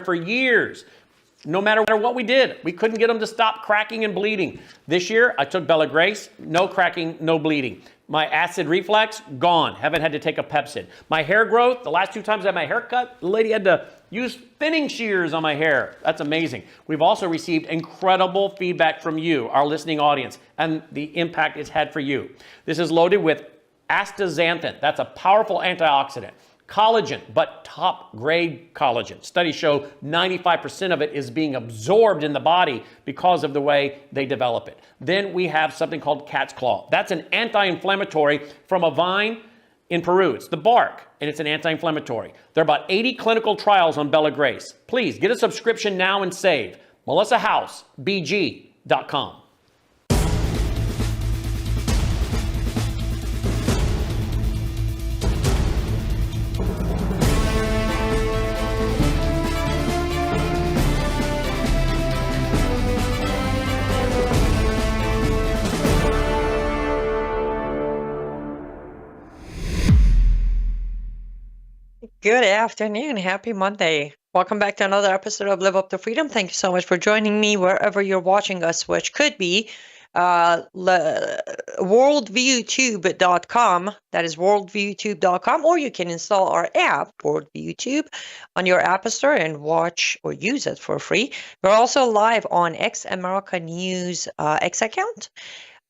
for years. No matter what we did, we couldn't get them to stop cracking and bleeding. This year, I took Bella Grace, no cracking, no bleeding. My acid reflux, gone. Haven't had to take a Pepsid. My hair growth, the last 2 times I had my hair cut, the lady had to use thinning shears on my hair. That's amazing. We've also received incredible feedback from you, our listening audience, and the impact it's had for you. This is loaded with astaxanthin. That's a powerful antioxidant. Collagen, but top grade collagen. Studies show 95% of it is being absorbed in the body because of the way they develop it. Then we have something called cat's claw. That's an anti-inflammatory from a vine in Peru. It's the bark, and it's an anti-inflammatory. There are about 80 clinical trials on Bella Grace. Please get a subscription now and save. MelissaHouseBG.com. Good afternoon. Happy Monday. Welcome back to another episode of Live Up to Freedom. Thank you so much for joining me wherever you're watching us, which could be worldviewtube.com. That is worldviewtube.com, or you can install our app, WorldviewTube, on your App Store and watch or use it for free. We're also live on X America News X account.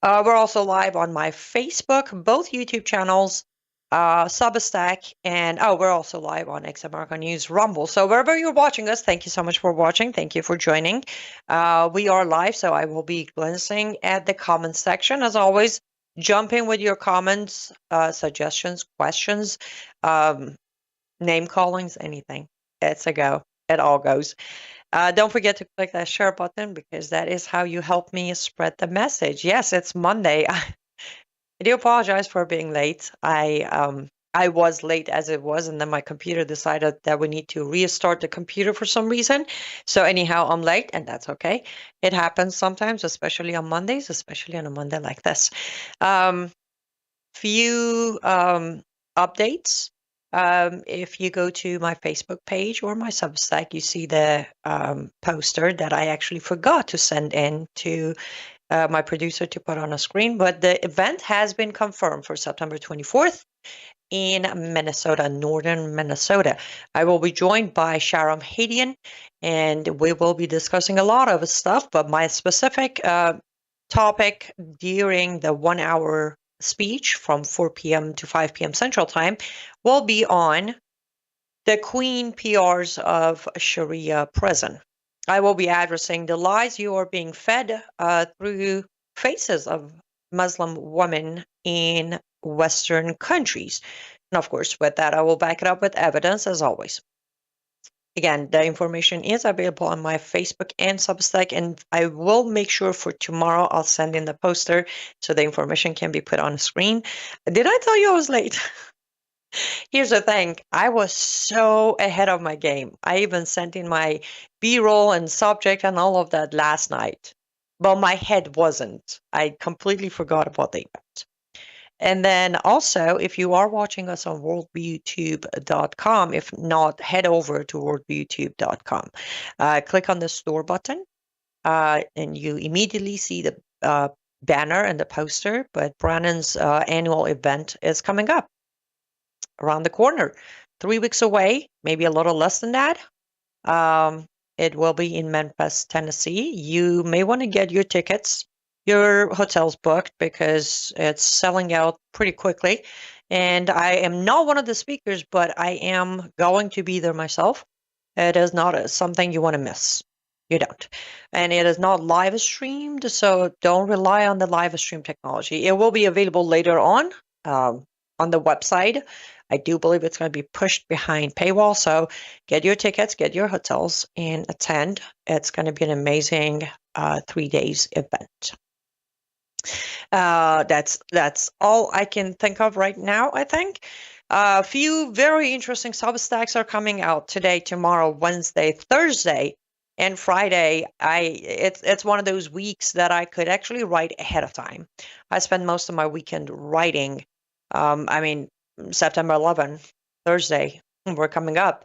We're also live on my Facebook, both YouTube channels, Substack, and we're also live on X America News Rumble. So wherever you're watching us, thank you so much for watching. Thank you for joining. We are live, so I will be glancing at the comments section. As always, jump in with your comments, suggestions, questions, name callings, anything. It's a go. It all goes. Don't forget to click that share button, because that is how you help me spread the message. Yes, it's Monday. I do apologize for being late. I was late as it was, and then my computer decided that we need to restart the computer for some reason. So anyhow, I'm late, and that's okay. It happens sometimes, especially on Mondays, especially on a Monday like this. Few updates. If you go to my Facebook page or my Substack, you see the poster that I actually forgot to send in to my producer to put on a screen, but the event has been confirmed for September 24th in Minnesota, northern Minnesota. I will be joined by Sharon Hadian, and we will be discussing a lot of stuff, but my specific topic during the 1 hour speech from 4 p.m. to 5 p.m. Central Time will be on the Queen PRs of Sharia prison. I will be addressing the lies you are being fed through faces of Muslim women in Western countries. And of course, with that, I will back it up with evidence, as always. Again, the information is available on my Facebook and Substack, and I will make sure for tomorrow I'll send in the poster so the information can be put on the screen. Did I tell you I was late? Here's the thing. I was so ahead of my game. I even sent in my B-roll and subject and all of that last night. But my head wasn't. I completely forgot about the event. And then also, if you are watching us on worldviewtube.com, if not, head over to worldviewtube.com. Click on the store button, and you immediately see the banner and the poster. But Brannon's annual event is coming up around the corner, 3 weeks away, maybe a little less than that. It will be in Memphis, Tennessee. You may want to get your tickets, your hotels booked, because it's selling out pretty quickly. And I am not one of the speakers, but I am going to be there myself. It is not something you want to miss. You don't. And it is not live streamed, so don't rely on the live stream technology. It will be available later on the website. I do believe it's going to be pushed behind paywall, so get your tickets, get your hotels, and attend. It's going to be an amazing 3 days event. That's all I can think of right now, I think. A few very interesting Substacks are coming out today, tomorrow, Wednesday, Thursday, and Friday. It's one of those weeks that I could actually write ahead of time. I spend most of my weekend writing. September 11th, Thursday, we're coming up.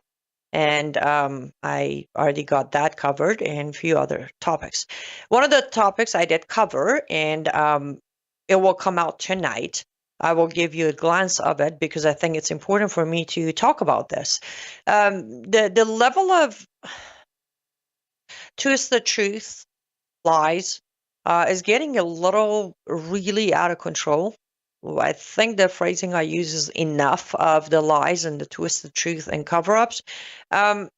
And I already got that covered and a few other topics. One of the topics I did cover, and it will come out tonight. I will give you a glance of it because I think it's important for me to talk about this. The level of twist the truth, lies, is getting a little really out of control. I think the phrasing I use is enough of the lies and the twisted truth and cover-ups. Um,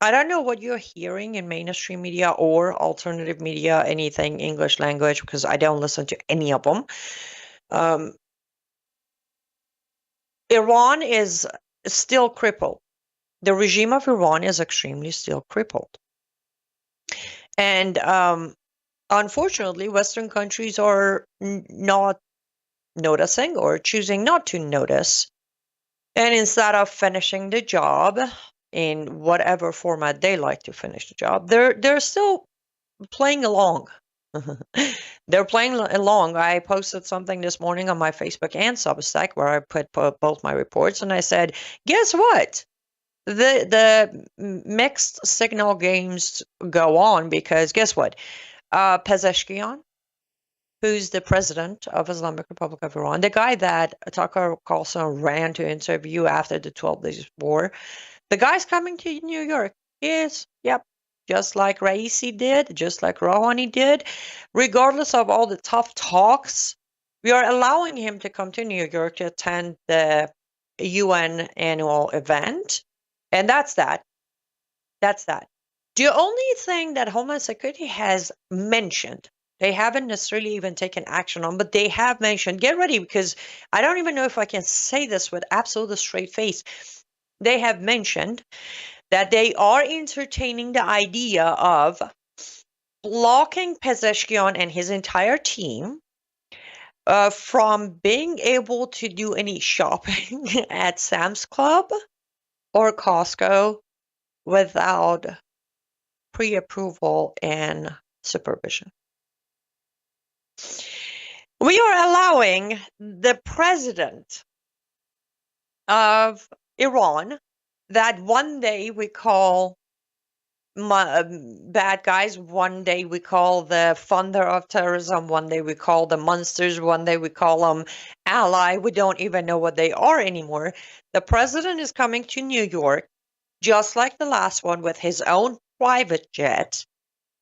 I don't know what you're hearing in mainstream media or alternative media, anything English language, because I don't listen to any of them. Iran is still crippled. The regime of Iran is extremely still crippled. And unfortunately, Western countries are not noticing or choosing not to notice. And instead of finishing the job in whatever format they like to finish the job, they're still playing along. They're playing along. I posted something this morning on my Facebook and Substack where I put both my reports, and I said, guess what? The mixed signal games go on because guess what? Pezeshkian, who's the president of Islamic Republic of Iran, the guy that Tucker Carlson ran to interview after the 12 Days War, the guy's coming to New York. Yes, yep. Just like Raisi did, just like Rouhani did. Regardless of all the tough talks, we are allowing him to come to New York to attend the UN annual event. And that's that. That's that. The only thing that Homeland Security has mentioned, they haven't necessarily even taken action on, but they have mentioned, get ready, because I don't even know if I can say this with absolute straight face. They have mentioned that they are entertaining the idea of blocking Pezeshkian and his entire team from being able to do any shopping at Sam's Club or Costco without pre-approval and supervision. We are allowing the president of Iran, that one day we call bad guys, one day we call the funder of terrorism, one day we call them monsters, one day we call them ally. We don't even know what they are anymore. The president is coming to New York, just like the last one, with his own private jet.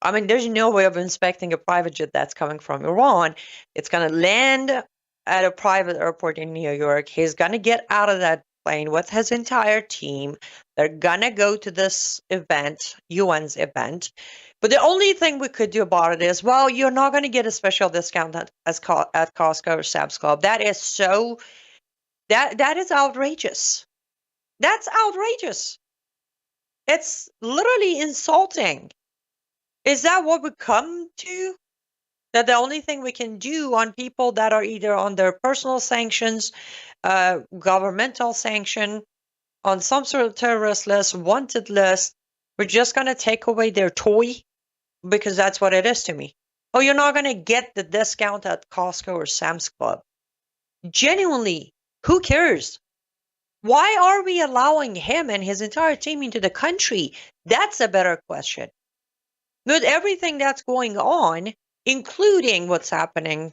I mean, there's no way of inspecting a private jet that's coming from Iran. It's going to land at a private airport in New York. He's going to get out of that plane with his entire team. They're going to go to this event, UN's event. But the only thing we could do about it is, well, you're not going to get a special discount at Costco or Sam's Club. That is so, that is outrageous. That's outrageous. It's literally insulting. Is that what we come to? That the only thing we can do on people that are either on their personal sanctions, governmental sanction, on some sort of terrorist list, wanted list, we're just going to take away their toy? Because that's what it is to me. Oh, you're not going to get the discount at Costco or Sam's Club. Genuinely, who cares? Why are we allowing him and his entire team into the country? That's a better question. With everything that's going on, including what's happening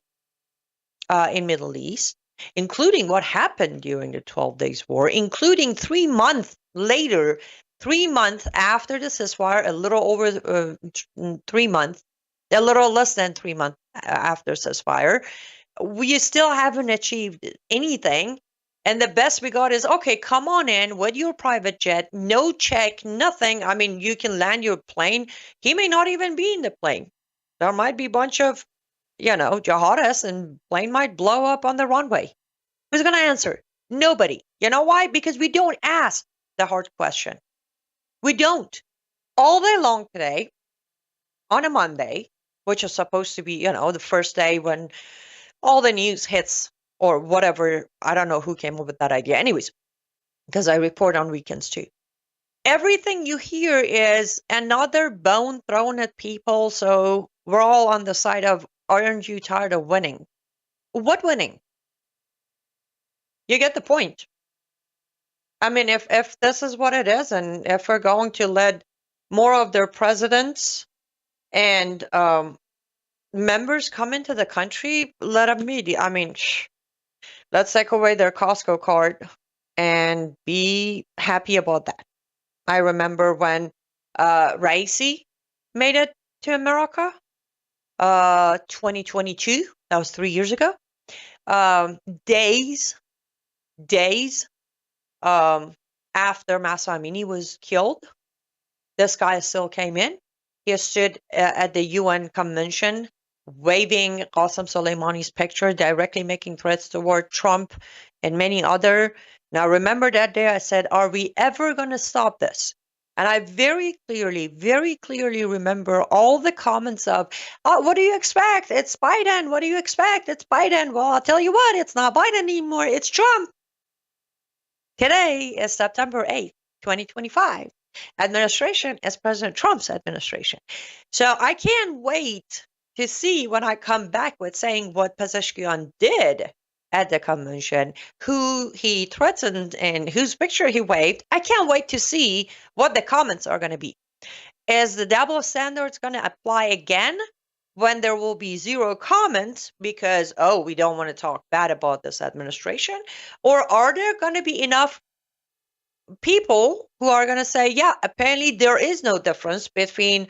in Middle East, including what happened during the 12 Days War, including 3 months later, 3 months after the ceasefire, a little over 3 months, a little less than 3 months after ceasefire, we still haven't achieved anything. And the best we got is, okay, come on in with your private jet, no check, nothing. I mean, you can land your plane. He may not even be in the plane. There might be a bunch of, jihadists, and plane might blow up on the runway. Who's going to answer? Nobody. You know why? Because we don't ask the hard question. We don't. All day long today, on a Monday, which is supposed to be, the first day when all the news hits or whatever. I don't know who came up with that idea. Anyways, because I report on weekends too. Everything you hear is another bone thrown at people. So we're all on the side of, aren't you tired of winning? What winning? You get the point. I mean, if this is what it is, and if we're going to let more of their presidents and members come into the country, let them meet. I mean, let's take away their Costco card and be happy about that. I remember when Raisi made it to America, 2022. That was 3 years ago. Days after Masa Amini was killed, this guy still came in. He stood at the UN convention waving Qasem Soleimani's picture, directly making threats toward Trump and many other. Now, remember that day I said, are we ever going to stop this? And I very clearly remember all the comments of, oh, what do you expect? It's Biden. What do you expect? It's Biden. Well, I'll tell you what, it's not Biden anymore. It's Trump. Today is September 8th, 2025. Administration is President Trump's administration. So I can't wait to see when I come back with saying what Pezeshkian did at the convention, who he threatened and whose picture he waved. I can't wait to see what the comments are going to be. Is the double standards going to apply again when there will be zero comments because, oh, we don't want to talk bad about this administration? Or are there going to be enough people who are going to say, yeah, apparently there is no difference between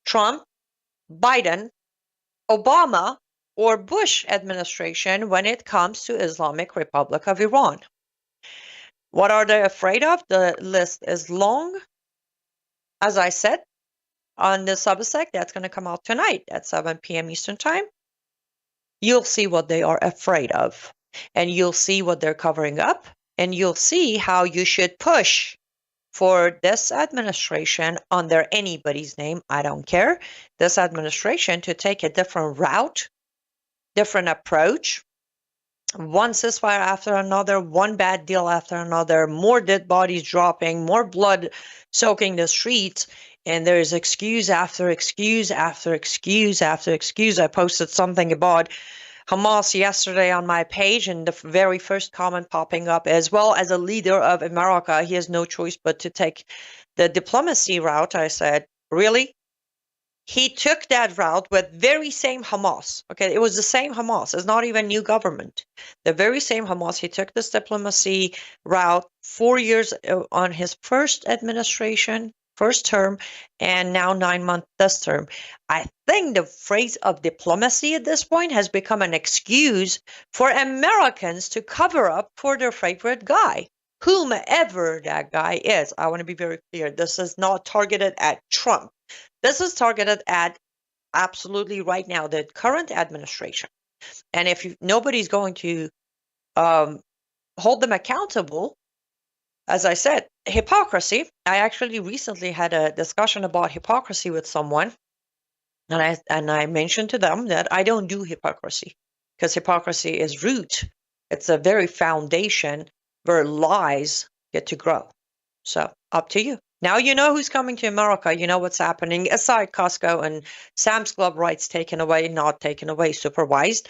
Trump, Biden, Obama, or Bush administration when it comes to Islamic Republic of Iran? What are they afraid of? The list is long. As I said, on the Substack, that's going to come out tonight at 7 p.m. Eastern Time. You'll see what they are afraid of, and you'll see what they're covering up, and you'll see how you should push for this administration under anybody's name. I don't care. This administration to take a different route, different approach. One ceasefire after another, one bad deal after another, more dead bodies dropping, more blood soaking the streets. And there is excuse after excuse after excuse after excuse. I posted something about Hamas yesterday on my page, and the very first comment popping up, as well as a leader of America, he has no choice but to take the diplomacy route. I said, really? He took that route with very same Hamas. Okay, it was the same Hamas. It's not even new government. The very same Hamas. He took this diplomacy route 4 years on his first administration, first term, and now 9 months this term. I think the phrase of diplomacy at this point has become an excuse for Americans to cover up for their favorite guy, whomever that guy is. I want to be very clear. This is not targeted at Trump. This is targeted at absolutely right now the current administration. And if nobody's going to hold them accountable, as I said, hypocrisy. I actually recently had a discussion about hypocrisy with someone, and I mentioned to them that I don't do hypocrisy because hypocrisy is root. It's a very foundation where lies get to grow. So up to you. Now you know who's coming to America. You know what's happening. Aside Costco and Sam's Club rights taken away, not taken away, supervised.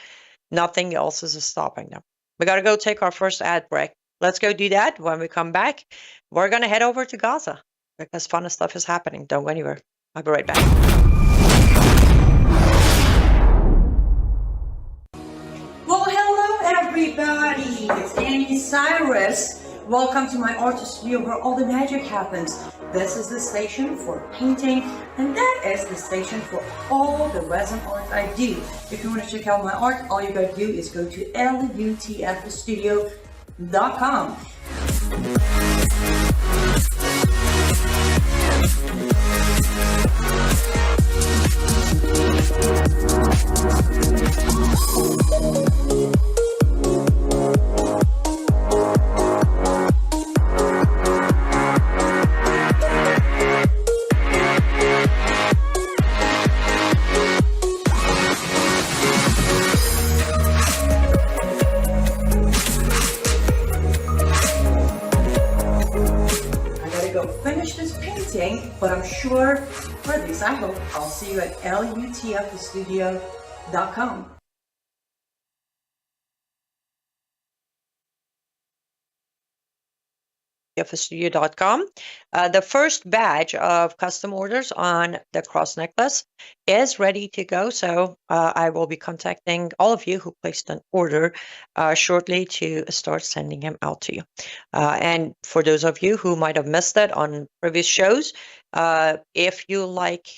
Nothing else is stopping them. We got to go take our first ad break. Let's go do that. When we come back, we're going to head over to Gaza because fun stuff is happening. Don't go anywhere. I'll be right back. Well, hello everybody. It's Annie Cyrus. Welcome to my art studio where all the magic happens. This is the station for painting, and that is the station for all the resin art I do. If you want to check out my art, all you gotta do is go to lutfstudio.com. But I'm sure, for at least I hope, I'll see you at lutfstudio.com. LUTFstudio.com. The first batch of custom orders on the cross necklace is ready to go. So I will be contacting all of you who placed an order shortly to start sending them out to you. And for those of you who might have missed it on previous shows, if you like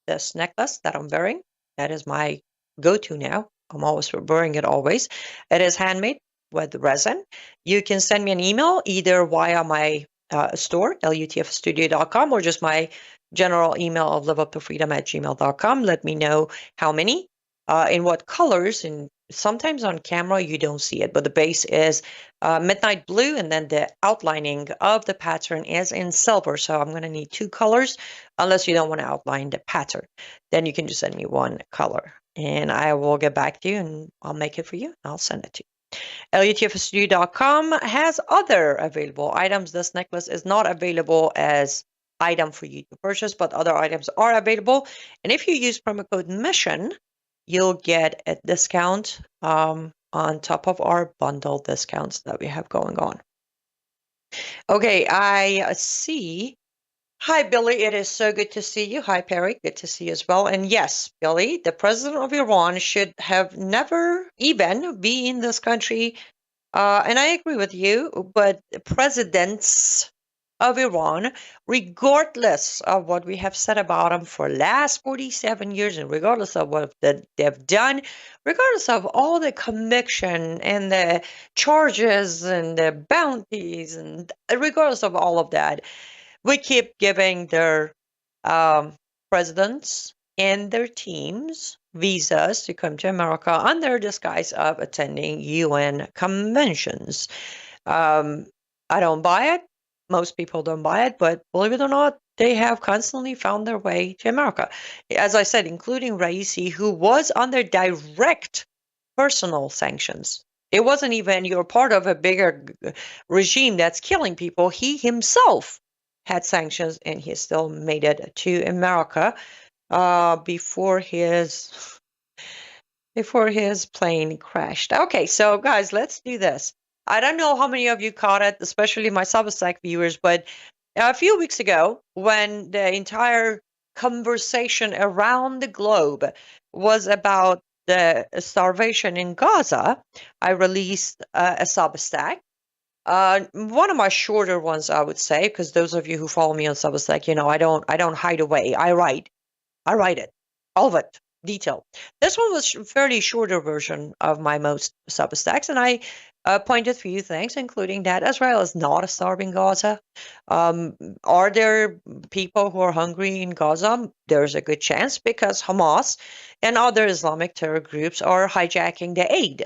this necklace that I'm wearing, that is my go-to now. I'm always wearing it always. It is handmade with resin. You can send me an email either via my store, lutfstudio.com, or just my general email of liveuptofreedom@gmail.com. Let me know how many, in what colors, and sometimes on camera you don't see it, but the base is midnight blue, and then the outlining of the pattern is in silver. So I'm going to need 2 colors, unless you don't want to outline the pattern. Then you can just send me 1 color, and I will get back to you, and I'll make it for you. I'll send it to you. LUTFstudio.com has other available items. This necklace is not available as item for you to purchase, but other items are available. And if you use promo code MISSION, you'll get a discount on top of our bundle discounts that we have going on. Okay, I see. Hi, Billy. It is so good to see you. Hi, Perry. Good to see you as well. And yes, Billy, the president of Iran should have never even been in this country. And I agree with you, but presidents of Iran, regardless of what we have said about them for the last 47 years, and regardless of what they've done, regardless of all the conviction and the charges and the bounties, and regardless of all of that, we keep giving their presidents and their teams visas to come to America under disguise of attending UN conventions. I don't buy it. Most people don't buy it, but believe it or not, they have constantly found their way to America. As I said, including Raisi, who was under direct personal sanctions. It wasn't even you're part of a bigger regime that's killing people. He himself had sanctions, and he still made it to America before his plane crashed. Okay, so guys, let's do this. I don't know how many of you caught it, especially my Substack viewers, but a few weeks ago, when the entire conversation around the globe was about the starvation in Gaza, I released a Substack. One of my shorter ones, I would say, because those of you who follow me on Substack, you know, I don't hide away. I write it, all of it, detail. This one was a fairly shorter version of my most Substacks, and I pointed a few things, including that Israel is not a starving Gaza. Are there people who are hungry in Gaza? There's a good chance, because Hamas and other Islamic terror groups are hijacking the aid.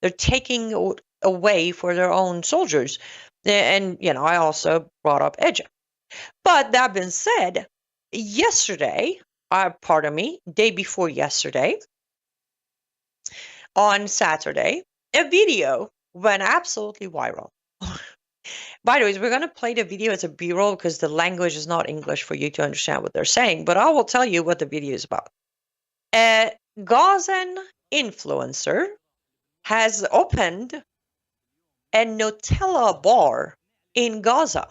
They're taking away for their own soldiers. And, you know, I also brought up Egypt. But that being said, yesterday, day before yesterday, on Saturday, a video went absolutely viral. By the way, we're going to play the video as a B-roll because the language is not English for you to understand what they're saying, but I will tell you what the video is about. A Gazan influencer has opened a Nutella bar in Gaza.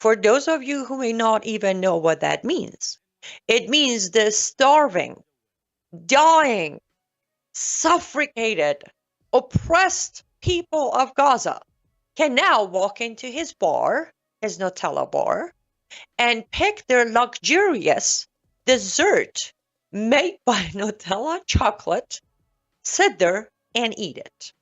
For those of you who may not even know what that means, it means the starving, dying, suffocated, oppressed people of Gaza can now walk into his bar, his Nutella bar, and pick their luxurious dessert made by Nutella chocolate, sit there and eat it.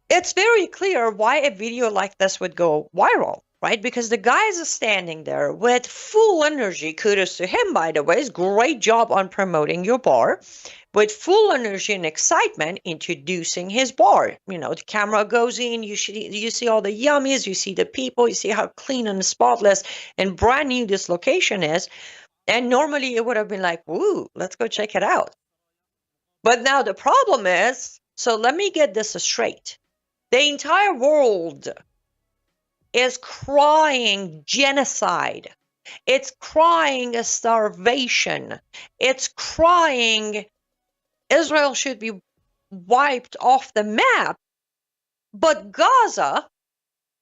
It's very clear why a video like this would go viral, right? Because the guy is standing there with full energy. Kudos to him, by the way. Great job on promoting your bar. With full energy and excitement, introducing his bar. You know, the camera goes in, you see all the yummies, you see the people, you see how clean and spotless and brand new this location is. And normally it would have been like, woo, let's go check it out. But now the problem is, so let me get this straight. The entire world is crying genocide. It's crying starvation. It's crying Israel should be wiped off the map. But Gaza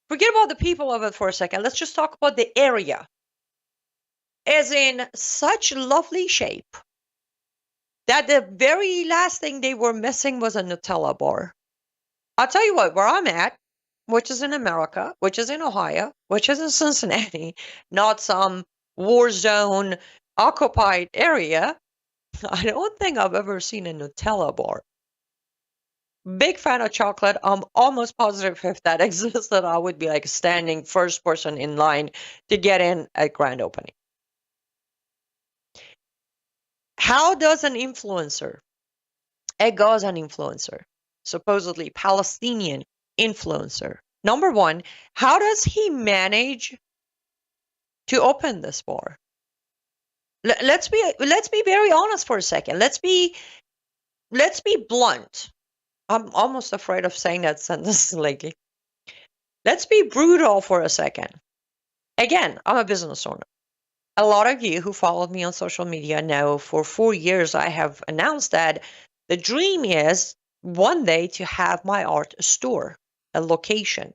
Forget about the people of it for a second. Let's just talk about the area. Is in such lovely shape that the very last thing they were missing was a Nutella bar. I'll tell you what, where I'm at, which is in America, which is in Ohio, which is in Cincinnati, not some war zone occupied area, I don't think I've ever seen a Nutella bar. Big fan of chocolate. I'm almost positive if that existed, I would be like standing first person in line to get in at grand opening. How does an influencer, a Gazan influencer, supposedly Palestinian influencer, number one, how does he manage to open this bar? Let's be very honest for a second. Let's be blunt. I'm almost afraid of saying that sentence lately. Let's be brutal for a second. Again, I'm a business owner. A lot of you who followed me on social media know for 4 years I have announced that the dream is one day to have my art store, a location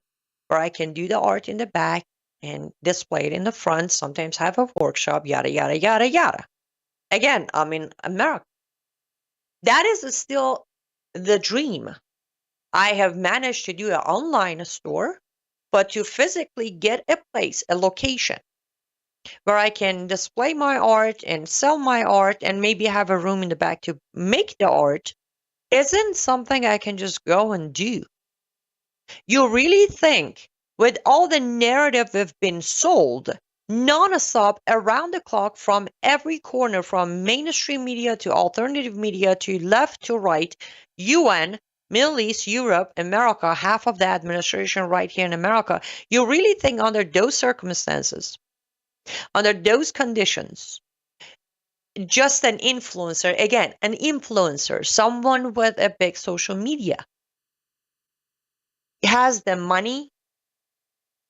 where I can do the art in the back and display it in the front, sometimes have a workshop, yada, yada, yada, yada. Again, I'm in America. That is still the dream. I have managed to do an online store, but to physically get a place, a location, where I can display my art and sell my art and maybe have a room in the back to make the art isn't something I can just go and do. You really think with all the narrative we've been sold non-stop around the clock from every corner, from mainstream media to alternative media to left to right, UN, Middle East, Europe, America, half of the administration right here in America, you really think under those circumstances, under those conditions, just an influencer, again, an influencer, someone with a big social media, has the money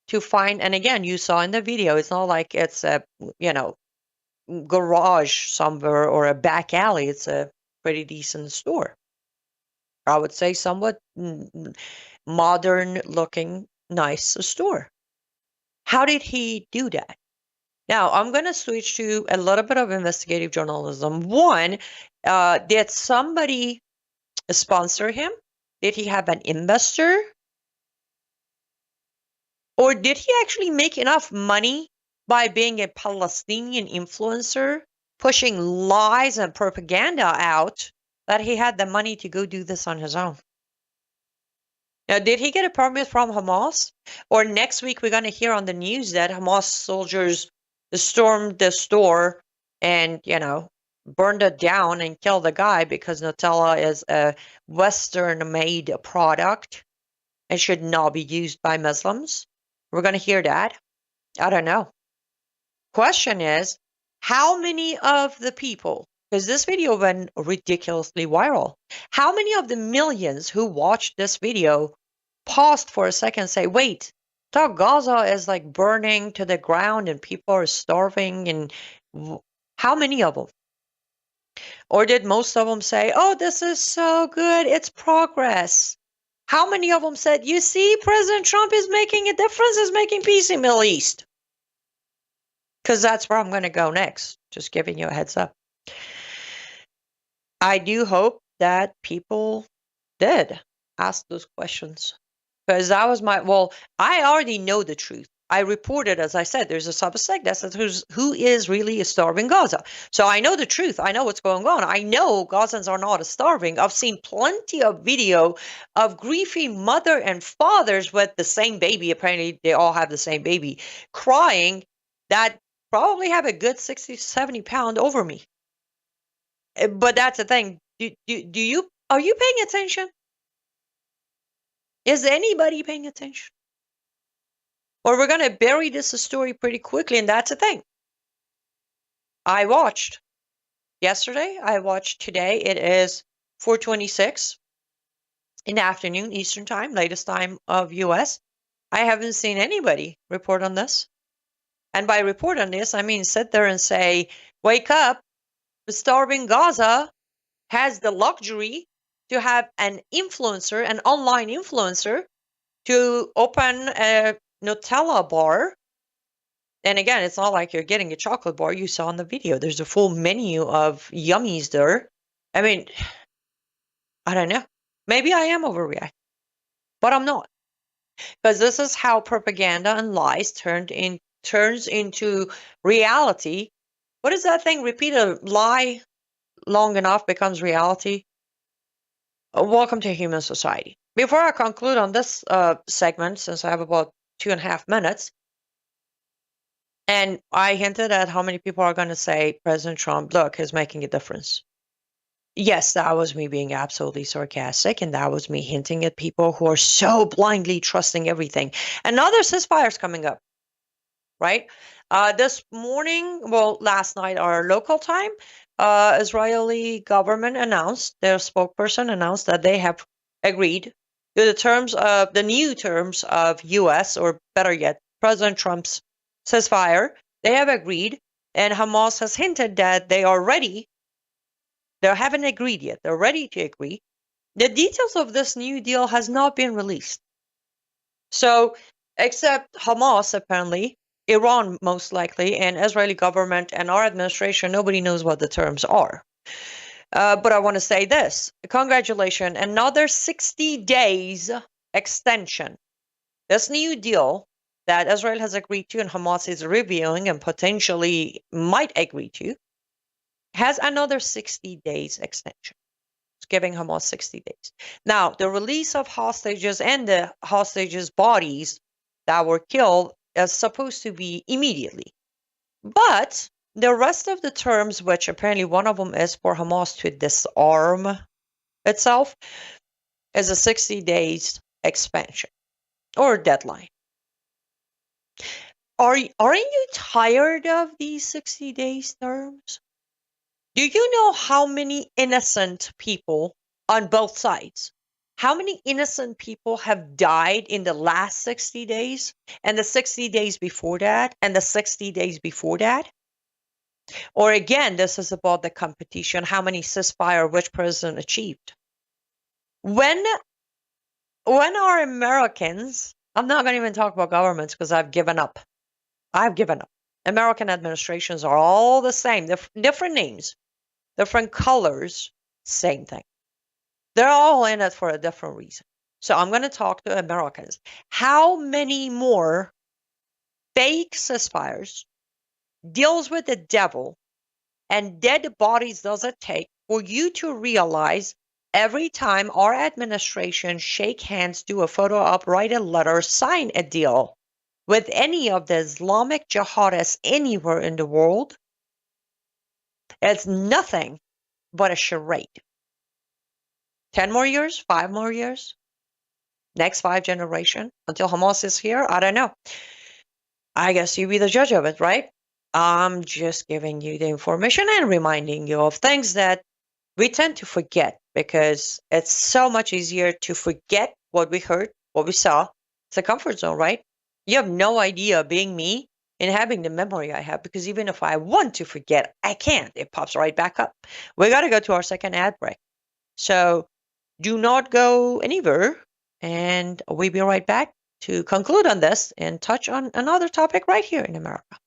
to find, and again, you saw in the video, it's not like it's a, garage somewhere or a back alley. It's a pretty decent store. I would say somewhat modern looking, nice store. How did he do that? Now, I'm going to switch to a little bit of investigative journalism. One, did somebody sponsor him? Did he have an investor? Or did he actually make enough money by being a Palestinian influencer, pushing lies and propaganda out, that he had the money to go do this on his own? Now, did he get a permit from Hamas? Or next week we're going to hear on the news that Hamas soldiers stormed the store and, burned it down and killed the guy because Nutella is a Western-made product and should not be used by Muslims? We're going to hear that. I don't know. Question is, how many of the people, because this video went ridiculously viral, how many of the millions who watched this video paused for a second and say, wait, thought Gaza is like burning to the ground and people are starving, and how many of them? Or did most of them say, oh, this is so good, it's progress? How many of them said, you see, President Trump is making a difference, is making peace in the Middle East? Because that's where I'm going to go next. Just giving you a heads up. I do hope that people did ask those questions. Because that was I already know the truth. I reported, as I said, there's a Substack that says who is really starving Gaza. So I know the truth. I know what's going on. I know Gazans are not starving. I've seen plenty of video of grieving mother and fathers with the same baby. Apparently, they all have the same baby, crying, that probably have a good 60, 70 pound over me. But that's the thing. Are you paying attention? Is anybody paying attention? Or we're going to bury this story pretty quickly, and that's the thing. I watched yesterday. I watched today. It is 4:26 in the afternoon, Eastern time, latest time of US. I haven't seen anybody report on this. And by report on this, I mean sit there and say, wake up, the starving Gaza has the luxury to have an influencer, an online influencer, to open a Nutella bar. And again, it's not like you're getting a chocolate bar. You saw in the video, there's a full menu of yummies there. I mean, I don't know. Maybe I am overreacting, but I'm not. Because this is how propaganda and lies turns into reality. What is that thing? Repeat a lie long enough becomes reality. Welcome to human society. Before I conclude on this segment, since I have about 2.5 minutes, and I hinted at how many people are going to say President Trump, look, is making a difference. Yes, that was me being absolutely sarcastic, and that was me hinting at people who are so blindly trusting everything. Another ceasefire's coming up, right? This morning, well, last night, our local time, Israeli government announced, their spokesperson announced that they have agreed to the new terms of U.S., or better yet, President Trump's ceasefire. They have agreed, and Hamas has hinted that they are ready. They haven't agreed yet. They're ready to agree. The details of this new deal has not been released. So, except Hamas, apparently, Iran most likely, and Israeli government and our administration, nobody knows what the terms are. But I want to say this. Congratulations. Another 60 days extension. This new deal that Israel has agreed to and Hamas is reviewing and potentially might agree to has another 60 days extension. It's giving Hamas 60 days. Now, the release of hostages and the hostages' bodies that were killed is supposed to be immediately. But the rest of the terms, which apparently one of them is for Hamas to disarm itself, is a 60 days expansion or deadline. Aren't you tired of these 60 days terms? Do you know how many innocent people on both sides, how many innocent people have died in the last 60 days and the 60 days before that and the 60 days before that? Or again, this is about the competition, how many ceasefire which president achieved. When are Americans, I'm not going to even talk about governments because I've given up. I've given up. American administrations are all the same, different names, different colors, same thing. They're all in it for a different reason. So I'm going to talk to Americans. How many more fake ceasefires, deals with the devil, and dead bodies does it take for you to realize every time our administration shake hands, do a photo op, write a letter, sign a deal with any of the Islamic jihadists anywhere in the world, it's nothing but a charade. 10 more years, 5 more years, next 5 generations until Hamas is here, I don't know. I guess you be the judge of it, right? I'm just giving you the information and reminding you of things that we tend to forget because it's so much easier to forget what we heard, what we saw. It's a comfort zone, right? You have no idea, being me and having the memory I have, because even if I want to forget, I can't. It pops right back up. We got to go to our second ad break. So do not go anywhere, and we'll be right back to conclude on this and touch on another topic right here in America.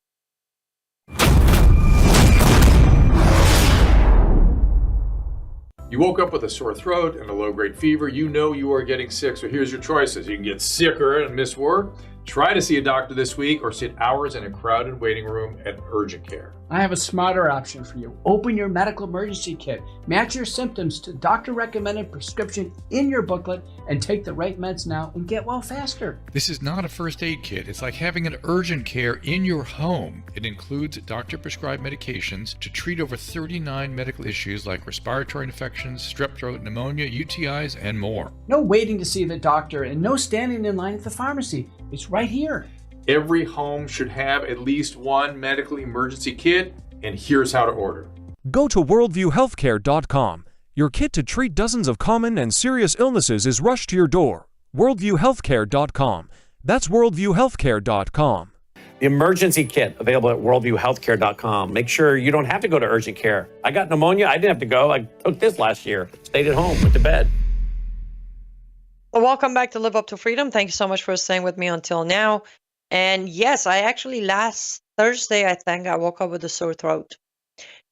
You woke up with a sore throat and a low-grade fever. You know you are getting sick, so here's your choices. You can get sicker and miss work, try to see a doctor this week, or sit hours in a crowded waiting room at urgent care. I have a smarter option for you. Open your medical emergency kit. Match your symptoms to doctor-recommended prescription in your booklet and take the right meds now and get well faster. This is not a first aid kit. It's like having an urgent care in your home. It includes doctor-prescribed medications to treat over 39 medical issues like respiratory infections, strep throat, pneumonia, UTIs, and more. No waiting to see the doctor and no standing in line at the pharmacy. It's right here. Every home should have at least one medical emergency kit, and here's how to order. Go to worldviewhealthcare.com. Your kit to treat dozens of common and serious illnesses is rushed to your door. worldviewhealthcare.com. That's worldviewhealthcare.com. The emergency kit available at worldviewhealthcare.com. Make sure you don't have to go to urgent care. I got pneumonia. I didn't have to go. I took this last year. Stayed at home, went to bed. Well, welcome back to Live Up to Freedom. Thank you so much for staying with me until now. And yes, I actually last Thursday, I think, I woke up with a sore throat.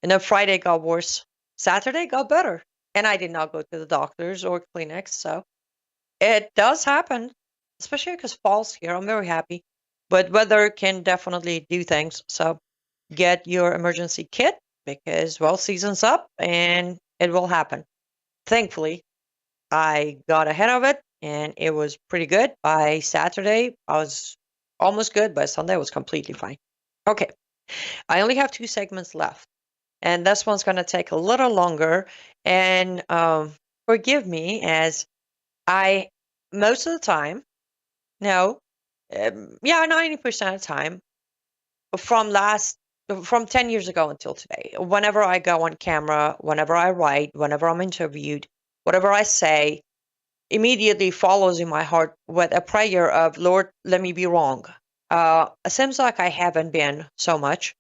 And then Friday got worse. Saturday got better. And I did not go to the doctors or clinics. So it does happen, especially because fall's here. I'm very happy. But weather can definitely do things. So get your emergency kit because, well, season's up and it will happen. Thankfully, I got ahead of it and it was pretty good. By Saturday, I was almost good. By Sunday, I was completely fine. Okay, I only have 2 segments left, and this one's going to take a little longer. And forgive me, as I, most of the time, no, yeah, 90% of the time, from 10 years ago until today, whenever I go on camera, whenever I write, whenever I'm interviewed, whatever I say, immediately follows in my heart with a prayer of, Lord, let me be wrong. It seems like I haven't been so much,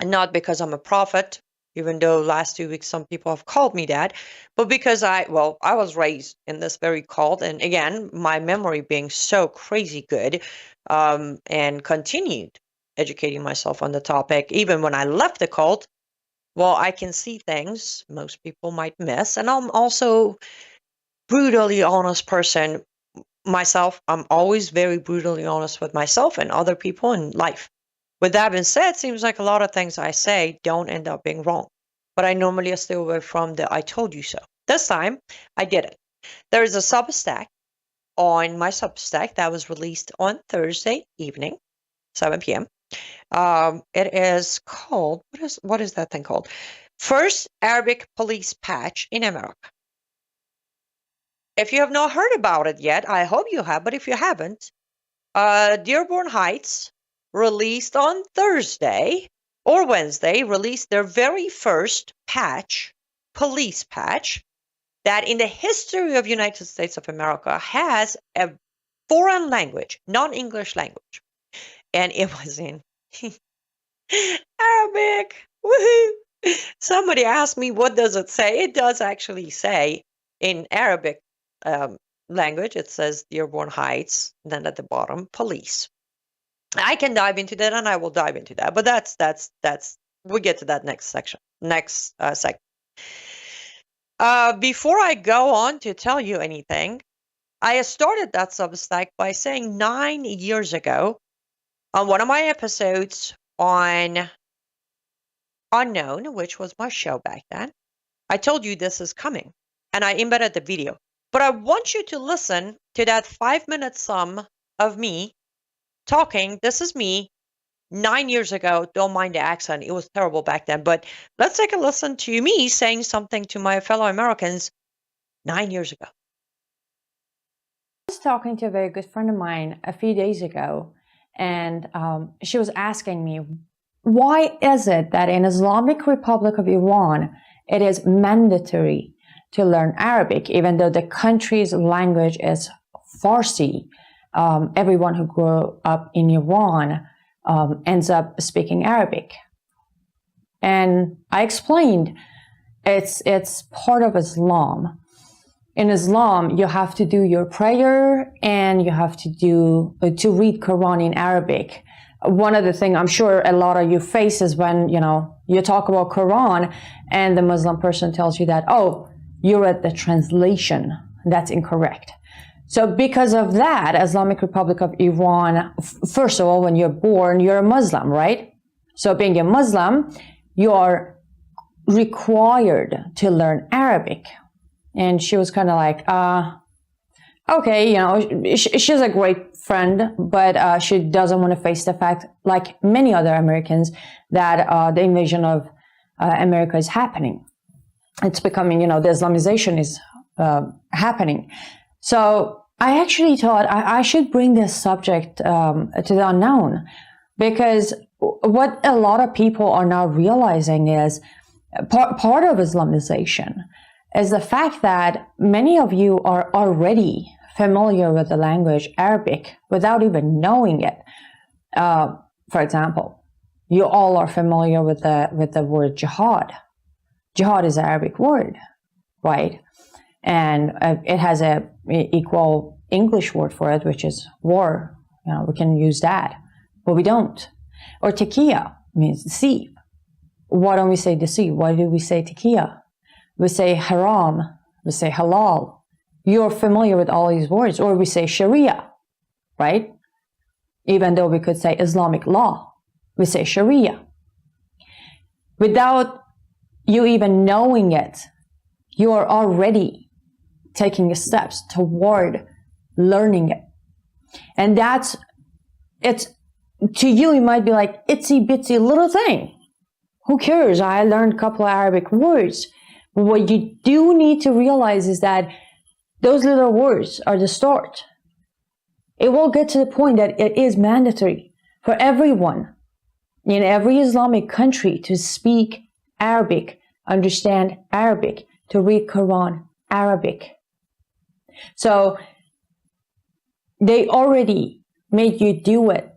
and not because I'm a prophet, even though last 2 weeks some people have called me that, but because I was raised in this very cult, and again, my memory being so crazy good, and continued educating myself on the topic, even when I left the cult. Well, I can see things most people might miss, and I'm also brutally honest person myself. I'm always very brutally honest with myself and other people in life. With that being said, seems like a lot of things I say don't end up being wrong. But I normally stay away from the I told you so. This time, I didn't. There is a Substack on my Substack that was released on Thursday evening, 7 p.m. It is called, what is that thing called? First Arabic Police Patch in America. If you have not heard about it yet, I hope you have, but if you haven't, Dearborn Heights released on Thursday or Wednesday, released their very first patch, police patch, that in the history of United States of America has a foreign language, non-English language. And it was in Arabic. Woohoo! Somebody asked me, what does it say? It does actually say in Arabic language, it says Dearborn Heights, then at the bottom, police. I can dive into that, and I will dive into that, but that's we'll get to that next segment. Before I go on to tell you anything, I started that Substack by saying 9 years ago on one of my episodes on Unknown, which was my show back then, I told you this is coming, and I embedded the video. But I want you to listen to that 5-minute sum of me talking. This is me 9 years ago. Don't mind the accent. It was terrible back then. But let's take a listen to me saying something to my fellow Americans 9 years ago. I was talking to a very good friend of mine a few days ago, and she was asking me, why is it that in Islamic Republic of Iran, it is mandatory to learn Arabic, even though the country's language is Farsi? Everyone who grew up in Iran ends up speaking Arabic. And I explained it's part of Islam. In Islam, you have to do your prayer and you have to read Quran in Arabic. One of the things I'm sure a lot of you face is when, you talk about Quran and the Muslim person tells you that, oh, you read the translation. That's incorrect. So because of that, Islamic Republic of Iran, first of all, when you're born, you're a Muslim, right? So being a Muslim, you are required to learn Arabic. And she was kind of like, okay, she's a great friend, but she doesn't want to face the fact, like many other Americans, that the invasion of America is happening. It's becoming, the Islamization is happening. So I actually thought I should bring this subject to the unknown, because what a lot of people are now realizing is part of Islamization is the fact that many of you are already familiar with the language Arabic without even knowing it. For example, you all are familiar with the word jihad. Jihad is an Arabic word, right? And it has a equal English word for it, which is war, we can use that, but we don't. Or tequila means deceive. Why don't we say deceive? Why do we say tequila? We say haram. We say halal. You're familiar with all these words. Or we say Sharia, right? Even though we could say Islamic law, we say Sharia. Without you even knowing it, you are already taking steps toward learning it. And it's, to you, it might be like itsy bitsy little thing. Who cares? I learned a couple of Arabic words. But what you do need to realize is that those little words are the start. It will get to the point that it is mandatory for everyone in every Islamic country to speak Arabic, understand Arabic, to read Quran Arabic. So they already made you do it,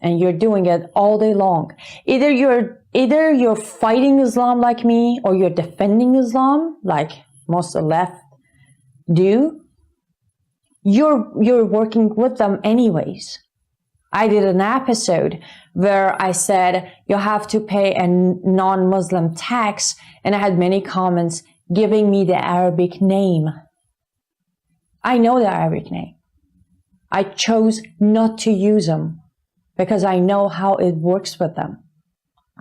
and you're doing it all day long. Either you're fighting Islam like me, or you're defending Islam like most of the left do. You're working with them anyways. I did an episode where I said you have to pay a non-Muslim tax, and I had many comments giving me the Arabic name. I know the Arabic name. I chose not to use them because I know how it works with them.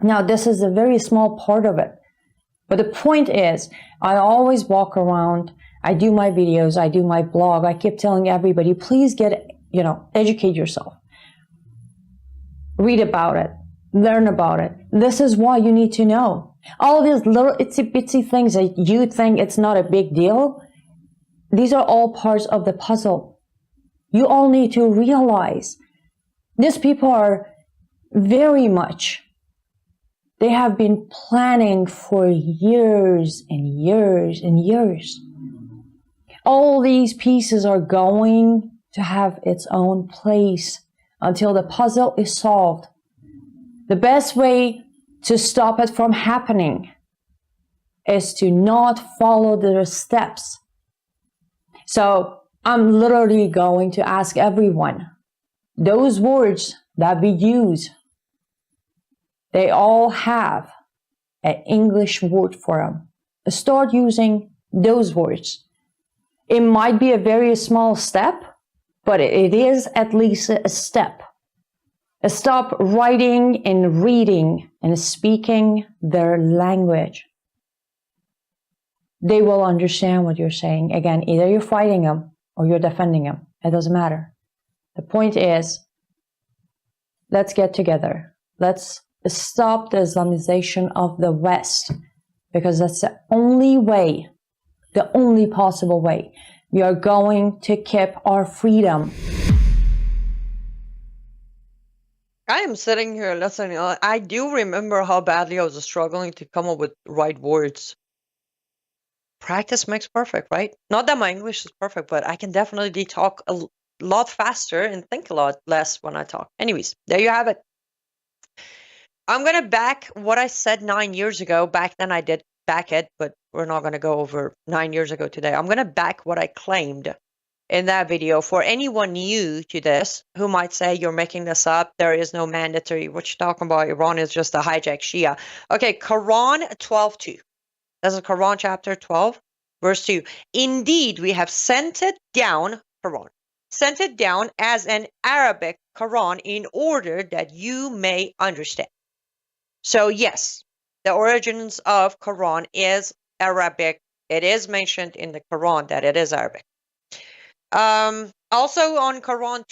Now, this is a very small part of it. But the point is, I always walk around, I do my videos, I do my blog, I keep telling everybody, please educate yourself. Read about it, learn about it. This is why you need to know. All these little itsy bitsy things that you think it's not a big deal, these are all parts of the puzzle. You all need to realize these people are very much, they have been planning for years and years and years. All these pieces are going to have its own place until the puzzle is solved. The best way to stop it from happening is to not follow the steps. So I'm literally going to ask everyone, those words that we use, they all have an English word for them. Start using those words. It might be a very small step, but it is at least a step. Stop writing and reading and speaking their language. They will understand what you're saying. Again, either you're fighting them or you're defending them. It doesn't matter. The point is, let's get together. Let's stop the Islamization of the West, because that's the only way, the only possible way we are going to keep our freedom. I am sitting here listening. I do remember how badly I was struggling to come up with right words. Practice makes perfect, right? Not that my English is perfect, but I can definitely talk a lot faster and think a lot less when I talk. Anyways, there you have it. I'm going to back what I said 9 years ago. Back then I did back it, but we're not going to go over 9 years ago today. I'm going to back what I claimed in that video. For anyone new to this who might say you're making this up, there is no mandatory. What you're talking about, Iran is just a hijacked Shia. Okay, Quran 12:2. That's a Quran chapter 12, verse 2. Indeed, we have sent it down, Quran, sent it down as an Arabic Quran in order that you may understand. So yes, the origins of Quran is Arabic. It is mentioned in the Quran that it is Arabic. Also on Quran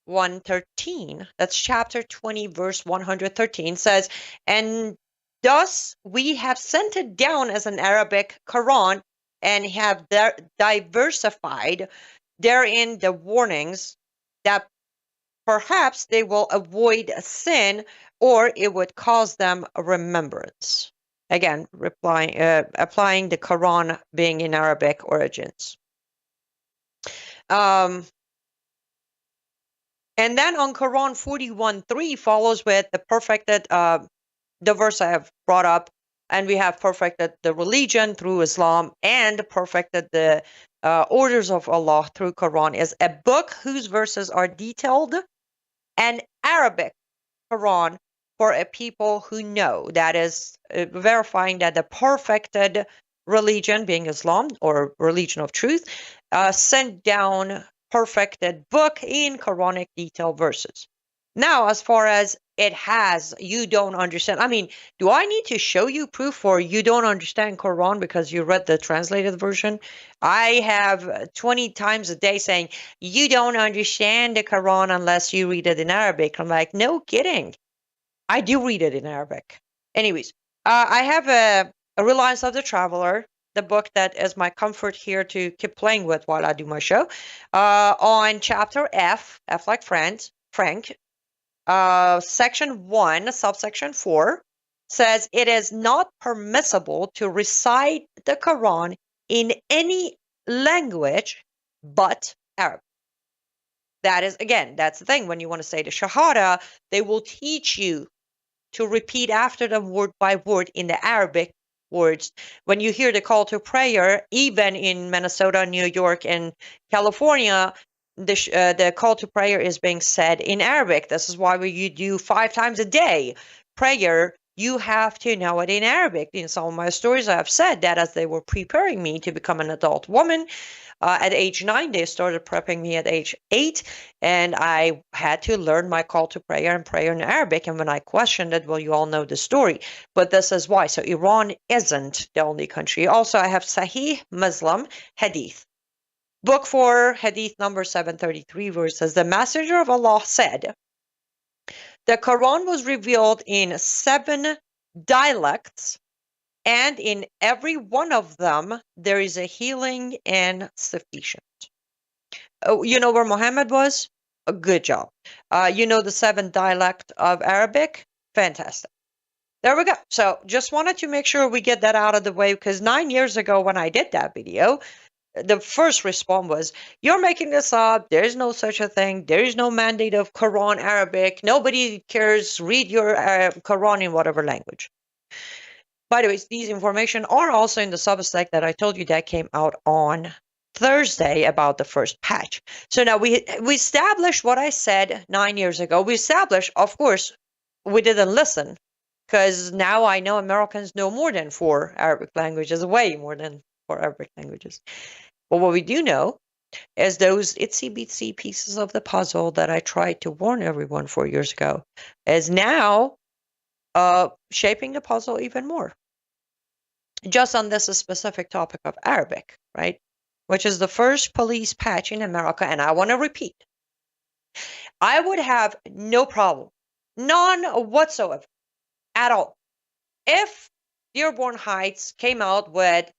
20:113, that's chapter 20, verse 113, says, and thus we have sent it down as an Arabic Quran and have diversified therein the warnings that perhaps they will avoid a sin or it would cause them a remembrance. Again, applying the Quran being in Arabic origins. And then on Quran 41:3 follows with the perfected, the verse I have brought up, and we have perfected the religion through Islam and perfected the orders of Allah through Quran is a book whose verses are detailed, and Arabic Quran for a people who know. That is verifying that the perfected religion, being Islam or religion of truth, sent down perfected book in Quranic detailed verses. Now, as far as it has, you don't understand. I mean, do I need to show you proof for you don't understand Quran because you read the translated version? I have 20 times a day saying, you don't understand the Quran unless you read it in Arabic. I'm like, no kidding. I do read it in Arabic. Anyways, I have a Reliance of the Traveler, the book that is my comfort here to keep playing with while I do my show. On chapter F like Frank, section 1, subsection 4, says it is not permissible to recite the Quran in any language but Arabic. That is, again, that's the thing. When you want to say the Shahada, they will teach you to repeat after them word by word in the Arabic words. When you hear the call to prayer, even in Minnesota, New York, and California, the call to prayer is being said in Arabic. This is why you do 5 times a day prayer. You have to know it in Arabic. In some of my stories, I have said that as they were preparing me to become an adult woman, at age 9, they started prepping me at age 8, and I had to learn my call to prayer and prayer in Arabic. And when I questioned it, well, you all know the story, but this is why. So Iran isn't the only country. Also, I have Sahih Muslim Hadith. Book 4, Hadith number 733, where it says, the Messenger of Allah said, the Quran was revealed in 7 dialects, and in every one of them, there is a healing and sufficient. Oh, you know where Muhammad was? A good job. You know the 7 dialect of Arabic? Fantastic. There we go. So just wanted to make sure we get that out of the way, because 9 years ago when I did that video, the first response was, you're making this up. There's no such a thing. There is no mandate of Quran Arabic. Nobody cares. Read your Quran in whatever language. By the way, these information are also in the Substack that I told you that came out on Thursday about the first patch. So now we established what I said 9 years ago. We established, of course, we didn't listen, because now I know Americans know more than 4 Arabic languages, way more than 4 Arabic languages. But what we do know is those itsy bitsy pieces of the puzzle that I tried to warn everyone 4 years ago is now shaping the puzzle even more. Just on this specific topic of Arabic, right? Which is the first police patch in America. And I want to repeat, I would have no problem, none whatsoever, at all, if Dearborn Heights came out with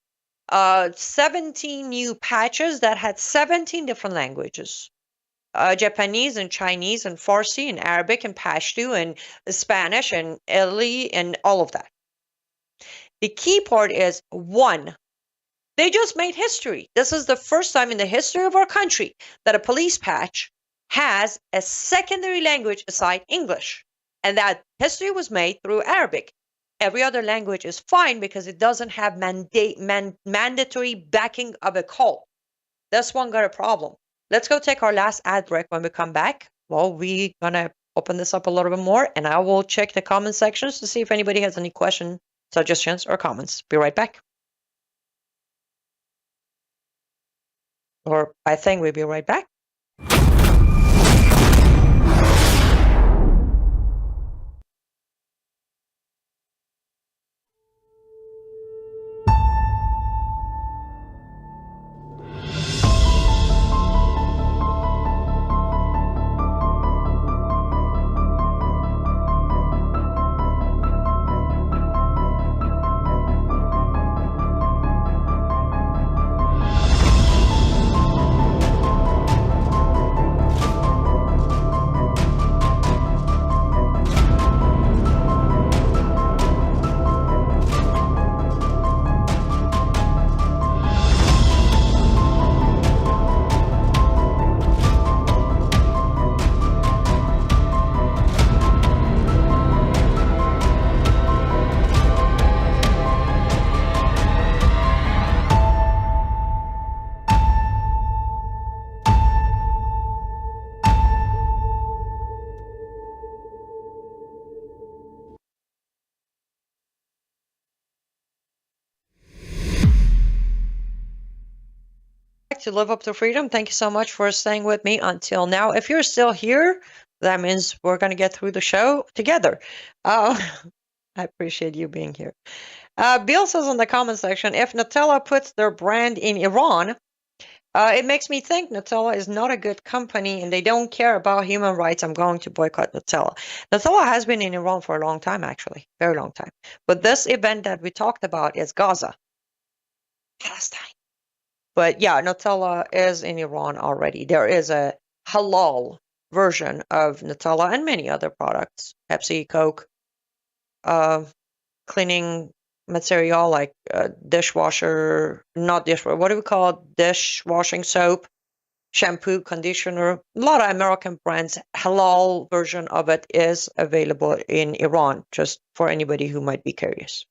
17 new patches that had 17 different languages. Japanese and Chinese and Farsi and Arabic and Pashto and Spanish and Italy and all of that. The key part is, 1, they just made history. This is the first time in the history of our country that a police patch has a secondary language aside English. And that history was made through Arabic. Every other language is fine because it doesn't have mandatory backing of a call. This one got a problem. Let's go take our last ad break. When we come back, well, we're going to open this up a little bit more, and I will check the comment sections to see if anybody has any questions, suggestions, or comments. Be right back. Or I think we'll be right back. to Live Up to Freedom. Thank you so much for staying with me until now. If you're still here, that means we're going to get through the show together. I appreciate you being here. Bill says in the comment section, if Nutella puts their brand in Iran, it makes me think Nutella is not a good company and they don't care about human rights. I'm going to boycott Nutella. Nutella has been in Iran for a long time, actually, very long time. But this event that we talked about is Gaza, Palestine. But yeah, Nutella is in Iran already. There is a halal version of Nutella and many other products, Pepsi, Coke, cleaning material like dishwasher, not dishwasher, what do we call it? Dishwashing soap, shampoo, conditioner. A lot of American brands, halal version of it is available in Iran, just for anybody who might be curious.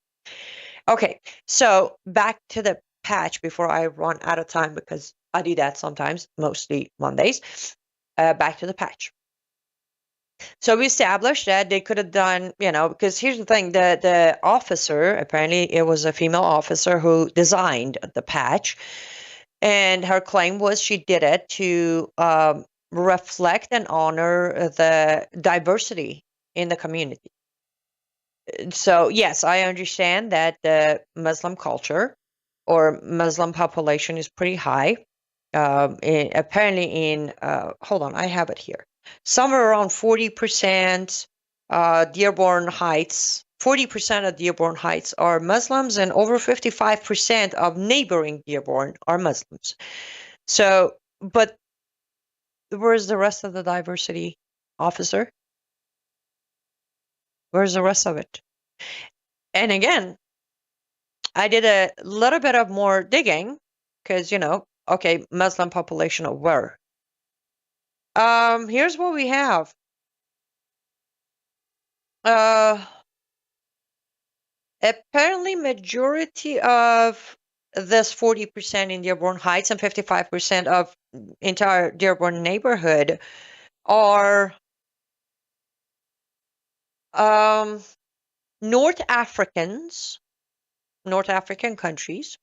Okay, so back to the patch before I run out of time, because I do that sometimes, mostly Mondays. Back to the patch. So we established that they could have done, because here's the thing, the officer, apparently it was a female officer who designed the patch, and her claim was she did it to reflect and honor the diversity in the community. So yes, I understand that the Muslim culture or Muslim population is pretty high. Apparently hold on, I have it here. Somewhere around 40% Dearborn Heights, 40% of Dearborn Heights are Muslims, and over 55% of neighboring Dearborn are Muslims. So, but where's the rest of the diversity, officer? Where's the rest of it? And again, I did a little bit of more digging because, okay, Muslim population of where? Here's what we have. Apparently majority of this 40% in Dearborn Heights and 55% of entire Dearborn neighborhood are North African countries,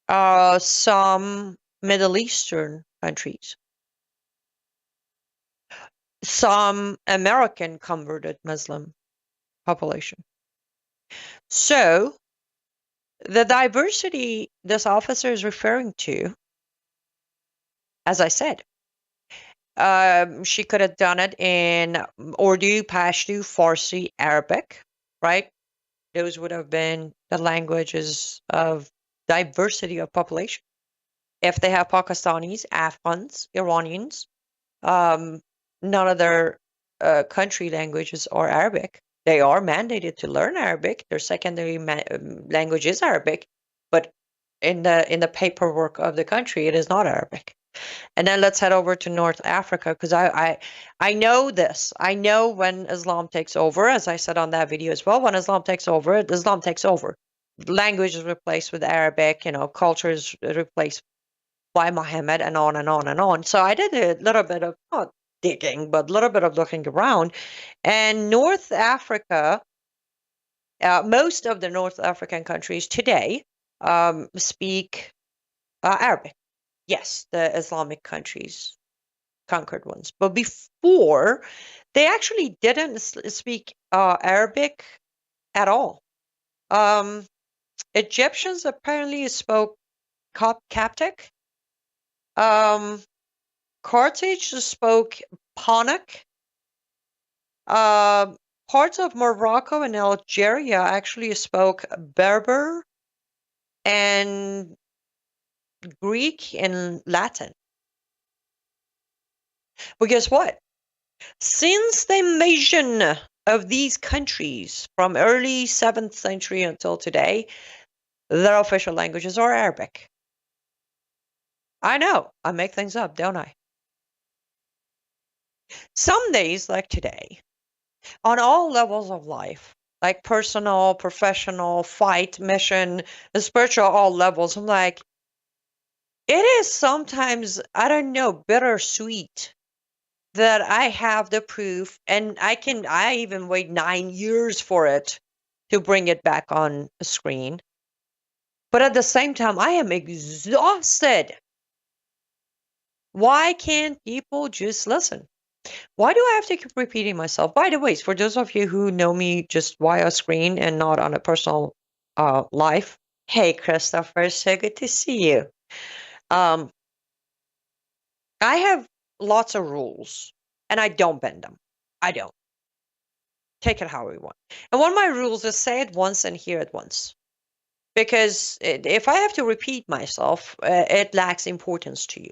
some Middle Eastern countries, some American converted Muslim population. So the diversity this officer is referring to, as I said, she could have done it in Urdu, Pashto, Farsi, Arabic, right? Those would have been the languages of diversity of population. If they have Pakistanis, Afghans, Iranians, none of their country languages are Arabic. They are mandated to learn Arabic. Their secondary language is Arabic, but in the paperwork of the country, it is not Arabic. And then let's head over to North Africa, because I know this. I know when Islam takes over, as I said on that video as well, when Islam takes over, Islam takes over. Language is replaced with Arabic, culture is replaced by Muhammad, and on and on and on. So I did a little bit of, not digging, but a little bit of looking around. And North Africa, most of the North African countries today speak Arabic. Yes, the Islamic countries, conquered ones. But before, they actually didn't speak Arabic at all. Egyptians apparently spoke Coptic. Carthage spoke Punic. Parts of Morocco and Algeria actually spoke Berber and Greek and Latin. But guess what? Since the invasion of these countries from early 7th century until today, their official languages are Arabic. I know, I make things up, don't I? Some days, like today, on all levels of life, like personal, professional, fight, mission, and spiritual, all levels, I'm like, it is sometimes, I don't know, bittersweet that I have the proof, and I even wait 9 years for it to bring it back on the screen. But at the same time, I am exhausted Why can't people just listen? Why do I have to keep repeating myself? By the way, for those of you who know me just via screen and not on a personal life, hey, Christopher, so good to see you. I have lots of rules, and I don't bend them. I don't. Take it how we want. And one of my rules is say it once and hear it once. Because if I have to repeat myself, it lacks importance to you.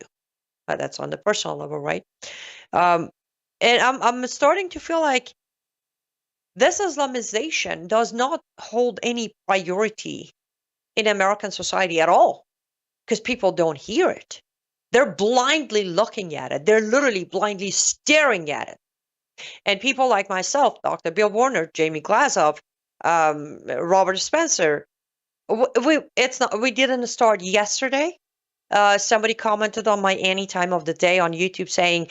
That's on the personal level, right? And I'm starting to feel like this Islamization does not hold any priority in American society at all, because people don't hear it. They're blindly looking at it. They're literally blindly staring at it. And people like myself, Dr. Bill Warner, Jamie Glazov, Robert Spencer, we didn't start yesterday. Somebody commented on my Anytime of the Day on YouTube saying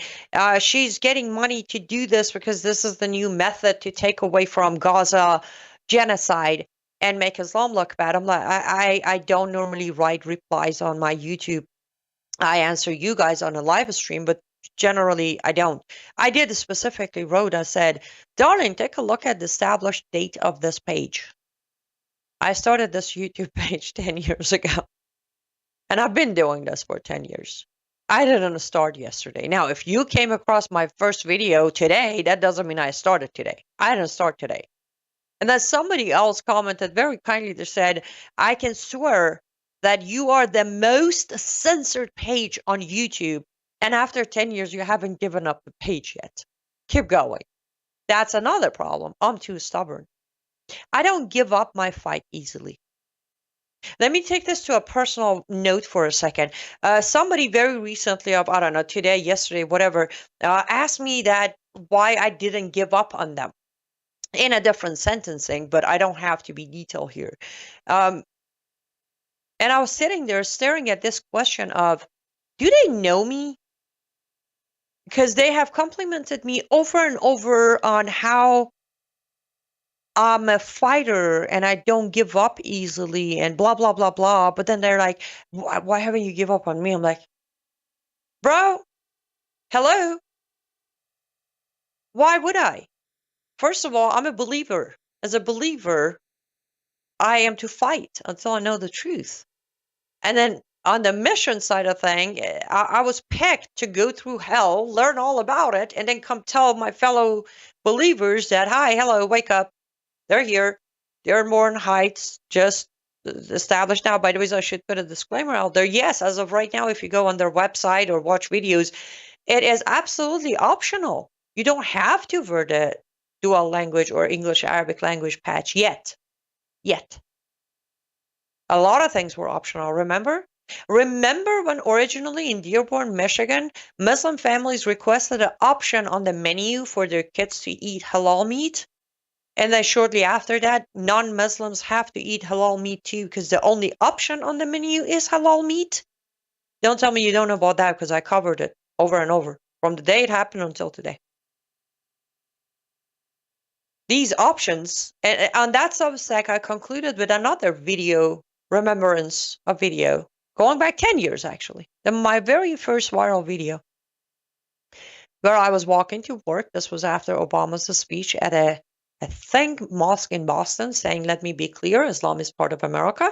she's getting money to do this because this is the new method to take away from Gaza genocide and make Islam look bad. I'm like, I don't normally write replies on my YouTube. I answer you guys on a live stream, but generally I don't. I did specifically wrote, I said, darling, take a look at the established date of this page. I started this YouTube page 10 years ago. And I've been doing this for 10 years. I didn't start yesterday. Now, if you came across my first video today, that doesn't mean I started today. I didn't start today. And then somebody else commented very kindly that said, I can swear that you are the most censored page on YouTube. And after 10 years, you haven't given up the page yet. Keep going. That's another problem. I'm too stubborn. I don't give up my fight easily. Let me take this to a personal note for a second. Somebody very recently, I don't know, today, yesterday, whatever, asked me that why I didn't give up on them in a different sentencing, but I don't have to be detailed here. And I was sitting there staring at this question of, do they know me? Because they have complimented me over and over on how I'm a fighter and I don't give up easily and blah, blah, blah, blah. But then they're like, why haven't you give up on me? I'm like, bro, hello? Why would I? First of all, I'm a believer. As a believer, I am to fight until I know the truth. And then on the mission side of thing, I was picked to go through hell, learn all about it, and then come tell my fellow believers that, hi, hello, wake up. They're here. They're more in heights, just established now. By the way, I should put a disclaimer out there. Yes, as of right now, if you go on their website or watch videos, it is absolutely optional. You don't have to wear the dual language or English Arabic language patch yet. A lot of things were optional, remember? Remember when originally in Dearborn, Michigan, Muslim families requested an option on the menu for their kids to eat halal meat? And then shortly after that, non-Muslims have to eat halal meat too, because the only option on the menu is halal meat? Don't tell me you don't know about that, because I covered it over and over, from the day it happened until today. These options, and on that Substack, I concluded with another video, remembrance of video, going back 10 years actually, my very first viral video, where I was walking to work. This was after Obama's speech at a mosque in Boston saying, let me be clear, Islam is part of America.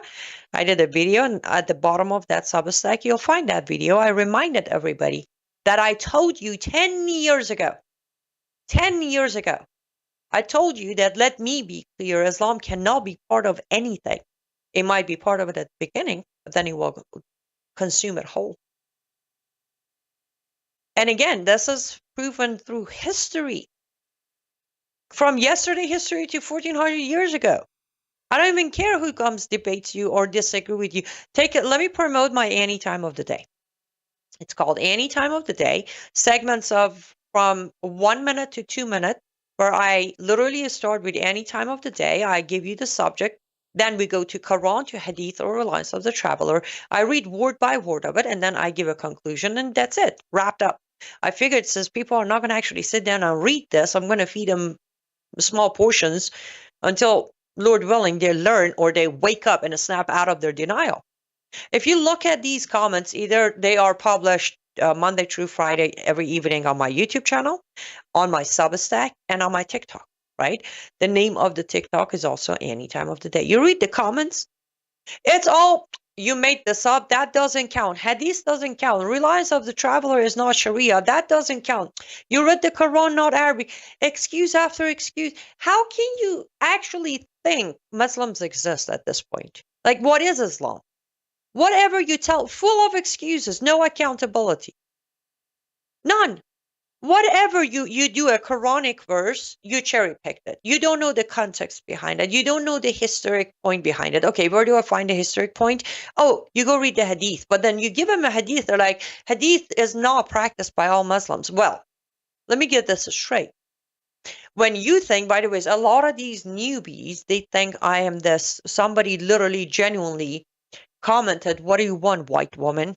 I did a video, and at the bottom of that Substack, you'll find that video. I reminded everybody that I told you 10 years ago, I told you that, let me be clear, Islam cannot be part of anything. It might be part of it at the beginning, but then it will consume it whole. And again, this is proven through history. From yesterday history to 1400 years ago. I don't even care who comes, debates you, or disagree with you. Let me promote my Anytime of the Day. It's called Anytime of the Day. Segments of from 1 minute to 2 minutes, where I literally start with Anytime of the Day. I give you the subject. Then we go to Quran, to Hadith, or Reliance of the Traveler. I read word by word of it, and then I give a conclusion, and that's it. Wrapped up. I figured since people are not going to actually sit down and read this, I'm going to feed them small portions until, Lord willing, they learn or they wake up and snap out of their denial. If you look at these comments, either they are published Monday through Friday, every evening on my YouTube channel, on my Substack, and on my TikTok, right? The name of the TikTok is also any time of the day. You read the comments, it's all, you made this up, that doesn't count. Hadith doesn't count. Reliance of the traveler is not Sharia, that doesn't count. You read the Quran, not Arabic. Excuse after excuse. How can you actually think Muslims exist at this point? Like, what is Islam? Whatever you tell, full of excuses, no accountability. None. Whatever you do a Quranic verse, you cherry picked it. You don't know the context behind it. You don't know the historic point behind it. Okay, where do I find the historic point? Oh, you go read the hadith. But then you give them a hadith, they're like, hadith is not practiced by all Muslims. Well, let me get this straight. When you think, by the way, a lot of these newbies, they think I am this, somebody literally genuinely commented, what do you want, white woman?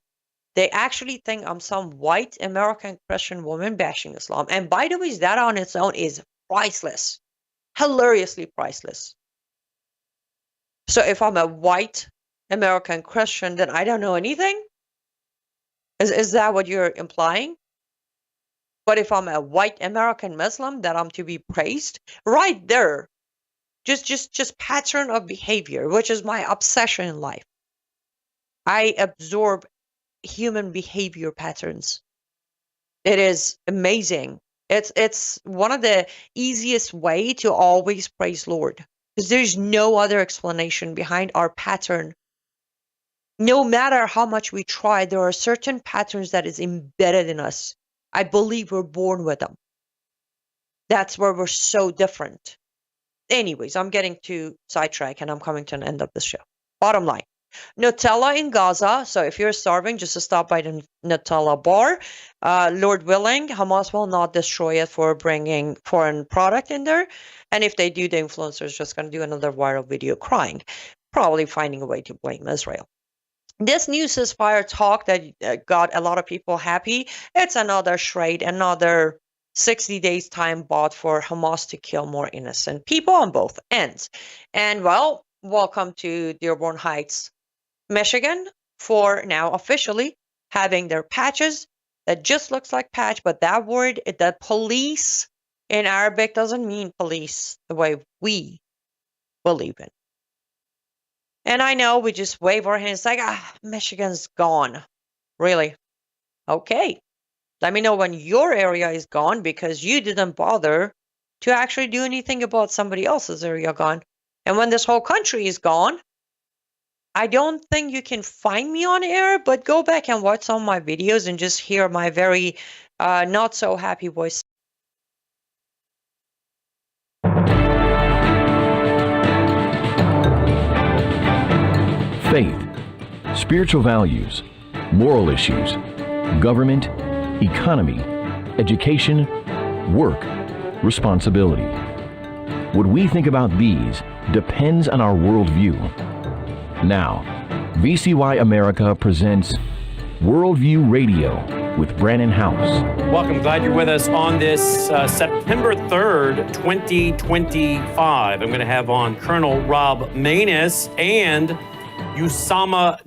They actually think I'm some white American Christian woman bashing Islam. And by the way, that on its own is priceless. Hilariously priceless. So if I'm a white American Christian, then I don't know anything? Is that what you're implying? But if I'm a white American Muslim, that I'm to be praised? Right there. Just pattern of behavior, which is my obsession in life. I absorb human behavior patterns. It is amazing. It's one of the easiest way to always praise Lord, because there's no other explanation behind our pattern. No matter how much we try, there are certain patterns that is embedded in us. I believe we're born with them. That's where we're so different. Anyways, I'm getting too sidetracked and I'm coming to an end of the show. Bottom line. Nutella in Gaza. So if you're starving, just stop by the Nutella bar. Lord willing, Hamas will not destroy it for bringing foreign product in there. And if they do, the influencer is just going to do another viral video crying, probably finding a way to blame Israel. This new ceasefire talk that got a lot of people happy, it's another charade, another 60 days time bought for Hamas to kill more innocent people on both ends. And well, welcome to Dearborn Heights, Michigan, for now officially having their patches that just looks like patch, but that word, the police in Arabic doesn't mean police the way we believe in. And I know we just wave our hands like, Michigan's gone. Really? Okay. Let me know when your area is gone, because you didn't bother to actually do anything about somebody else's area gone. And when this whole country is gone, I don't think you can find me on air, but go back and watch some of my videos and just hear my very not so happy voice. Faith, spiritual values, moral issues, government, economy, education, work, responsibility. What we think about these depends on our worldview. Now, VCY America presents Worldview Radio with Brannon House. Welcome. Glad you're with us on this September 3rd, 2025. I'm going to have on Colonel Rob Maness and Usama